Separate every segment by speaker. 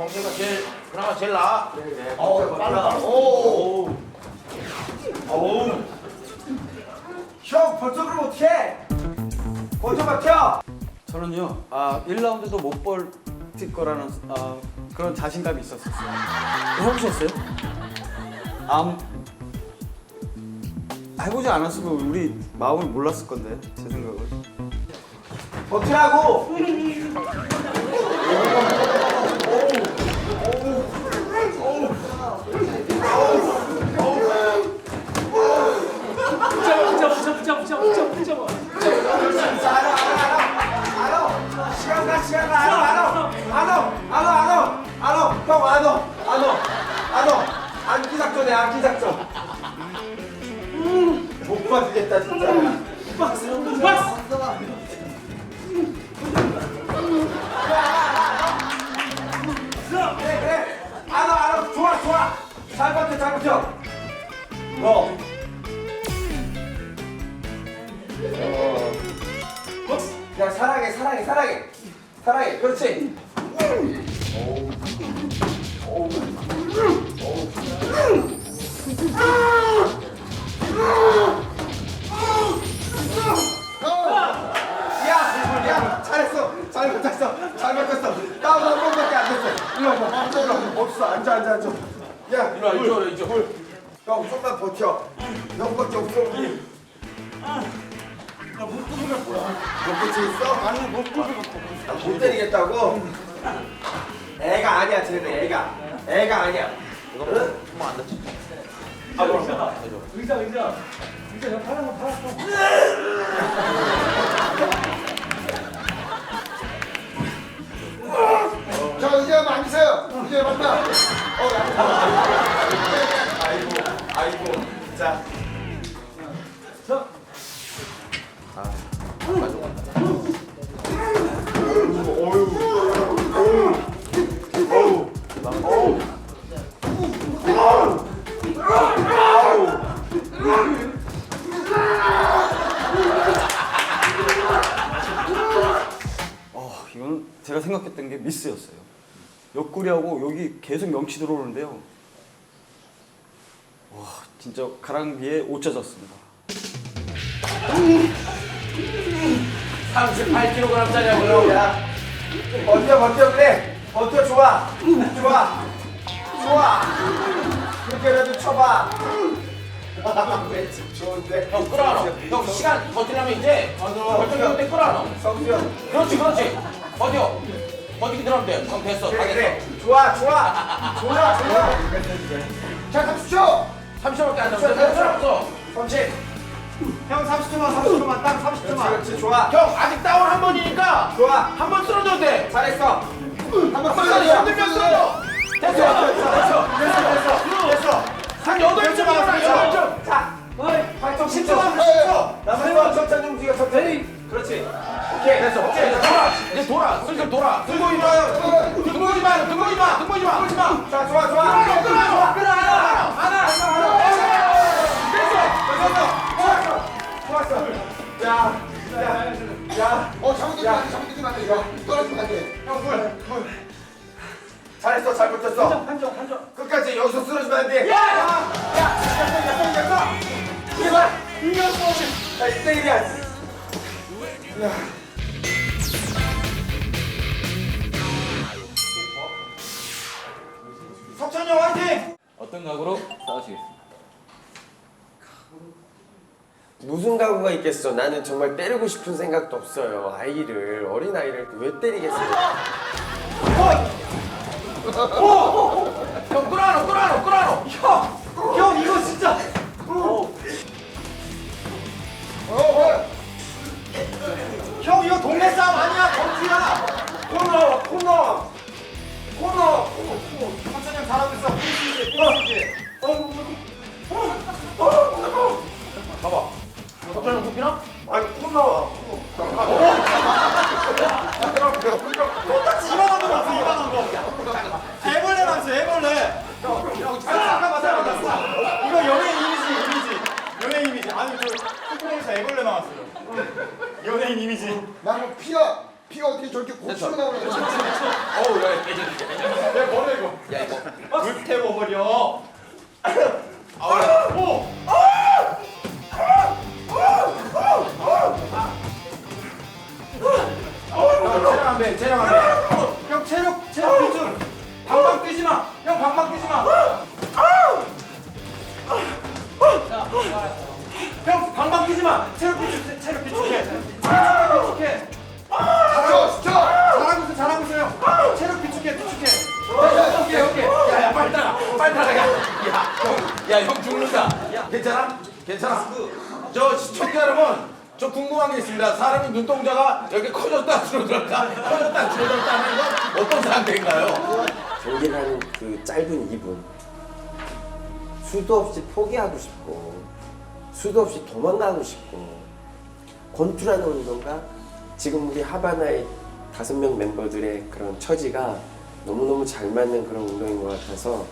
Speaker 1: 범죄가 제일 그나마 제일 나아.
Speaker 2: 그래. 빨라. 오. 형 벌써 그러면 어떡해? 벌써 막혀.
Speaker 3: 저는요, 1라운드도 못 버틸 거라는 그런 자신감이 있었어요. 해보셨어요? 해보지 않았으면 우리 마음을 몰랐을 건데, 제 생각은.
Speaker 2: 버티라고. 시간 가. 안 와. 안기 작전이야, 안기 작전. 못 봐주겠다, 진짜. 그래. 안 와. 좋아. 잘 버텨. 야, 사랑해. 그렇지. 야, 잘했어. 잘 버텼어. 다운 한 번밖에 안 됐어. 이리 와봐. 없어. 앉아. 야,
Speaker 1: 이리 와.
Speaker 2: 형, 좀만 버텨. 형밖에 없어, 우리. 못 버티겠어? 아니, 못 버티겠어. 못 때리겠다고? 애가 아니야, 쟤네. 애가 아니야.
Speaker 1: 이거
Speaker 2: 응?
Speaker 1: 뭐안 다치.
Speaker 4: 의자 저 파란 거 팔았어.
Speaker 2: 저 이제 앉으세요. 이제 만나. 아이고. 자.
Speaker 3: 이건 제가 생각했던 게 미스였어요. 옆구리하고 여기 계속 명치 들어오는데요. 와, 진짜 가랑비에 옷 젖었습니다.
Speaker 1: 38kg짜리야.
Speaker 2: 야. 버텨, 그래. 버텨, 좋아. 그렇게라도 쳐봐. 좋은데.
Speaker 1: 형 끌어안어. 형 시간 버티려면 이제 결정력 때 끌어안어.
Speaker 2: 성수형.
Speaker 1: 그렇지. 버티기 들어가면 돼. 형 됐어. 다
Speaker 2: 그래.
Speaker 1: 됐어.
Speaker 2: 좋아. 자, 30초.
Speaker 1: 30초밖에 안 남았어.
Speaker 2: 30.
Speaker 4: 형 30초만 딱 30초만.
Speaker 2: 그렇지, 좋아.
Speaker 1: 형 아직 다운 한 번이니까
Speaker 2: 좋아.
Speaker 1: 한 번 쓰러져도 돼.
Speaker 2: 잘했어. 한번
Speaker 1: 힘들면 쓰러져. 됐어. 한 8점 남았어. 8점.
Speaker 2: 자, 8점 10초. 남았어. 천천히 움직여. 그렇지. 오케이.
Speaker 1: 됐어. 이제 돌아. 슬슬 돌아. 등보이지 마.
Speaker 2: 자, 좋아. 좋았어. 야. 잘못되지 마. 이거 떨어지면 안 돼. 형, 물. 잘했어. 잘 버텼어.
Speaker 4: 한점.
Speaker 2: 끝까지 여기서 쓰러지면 안 돼.
Speaker 1: 야!
Speaker 2: 이겼어. 자, 1대1이야. 석천이 형 화이팅!
Speaker 3: 어떤 각오로 싸우시겠습니까?
Speaker 5: 무슨 각오가 있겠어. 나는 정말 때리고 싶은 생각도 없어요. 어린 아이를 왜 때리겠어요?
Speaker 1: 형 끌어안어.
Speaker 4: 형 이거 진짜. 형 이거 동네 싸움 아니야 경기야.
Speaker 2: 코너.
Speaker 4: 천천히 형 잘하고 있어.
Speaker 1: 봐봐. 석천이 굽히나?
Speaker 2: 아니, 코너.
Speaker 4: 똑같이 이만한 거 봤어 이만한 거. 애벌레 봤어 애벌레. 잠깐만. 이거 연예인 이미지. 아니 저 뚜껑에서 애벌레 나왔어요. 연예인 이미지.
Speaker 2: 나는 피어. 피가 어떻게 저렇게 고치고 나오는 거야?
Speaker 1: 어우 야 깨졌네. 야 뭐야 이거? 야 이거 불태워버려. 체력 안 돼. 체력 안 돼.
Speaker 4: 형 체력 비중. 방방 뛰지 마. 형 방방 뛰지 마. 형 방방 뛰지 마. 체력 비축해. 체력 비축해. 잘하고 있어. 잘하고 있어요. 체력 비축해. 오케이.
Speaker 1: 야야 빨리 따라. 빨리 따라. 야형 죽는다. 괜찮아? 괜찮아? 저 시청자 여러분. 저 궁금한 게 있습니다. 사람이 눈동자가 이렇게 커졌다 줄어들었다 커졌다 줄어들었다 하는 건 어떤 상태인가요?
Speaker 5: 경기를 하는 그 짧은 2분 수도 없이 포기하고 싶고 수도 없이 도망가고 싶고 권투라는 운동과 지금 우리 하바나의 5명 멤버들의 그런 처지가 너무너무 잘 맞는 그런 운동인 것 같아서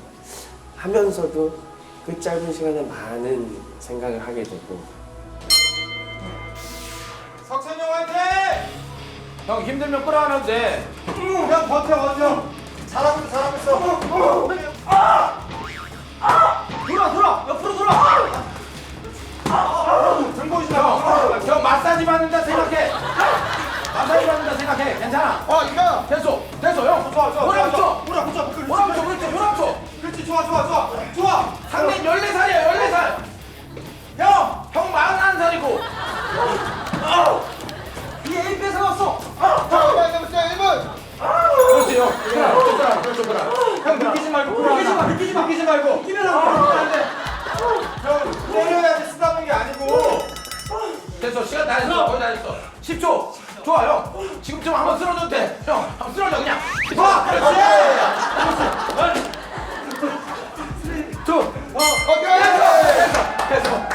Speaker 5: 하면서도 그 짧은 시간에 많은 생각을 하게 되고
Speaker 4: 석찬이 형 화이팅!
Speaker 1: 형 힘들면 끌어안아도 돼.
Speaker 4: 형 버텨. 잘하고 있어. 돌아. 옆으로 돌아. 등 보이지 마.
Speaker 1: 형 마사지 받는다 생각해. 마사지 받는다 생각해. 괜찮아.
Speaker 2: 이거
Speaker 1: 됐어 형.
Speaker 4: 좋아.
Speaker 1: 호랑초.
Speaker 4: 호랑초. 그렇지. 좋아.
Speaker 1: 상대 14살이야 14살. 형 41살이고.
Speaker 4: 이 에임 뺏어갔어.
Speaker 2: 잠깐만 남았어요 1분.
Speaker 1: 그렇지 형. 그렇죠.
Speaker 4: 형 느끼지 말고. 느끼면 안 돼. 형 때려야지 쓰다는 게 아니고.
Speaker 1: 됐어 시간 다 됐어. 거의 다 됐어. 10초. 좋아 형. 지금쯤 한번 쓰러져도 돼. 형 한번 쓰러져 그냥. 좋아. 그렇지.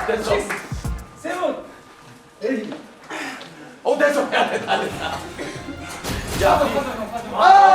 Speaker 1: 됐어.
Speaker 4: 세븐.
Speaker 1: 됐어. 야 됐다. 야.
Speaker 4: 아!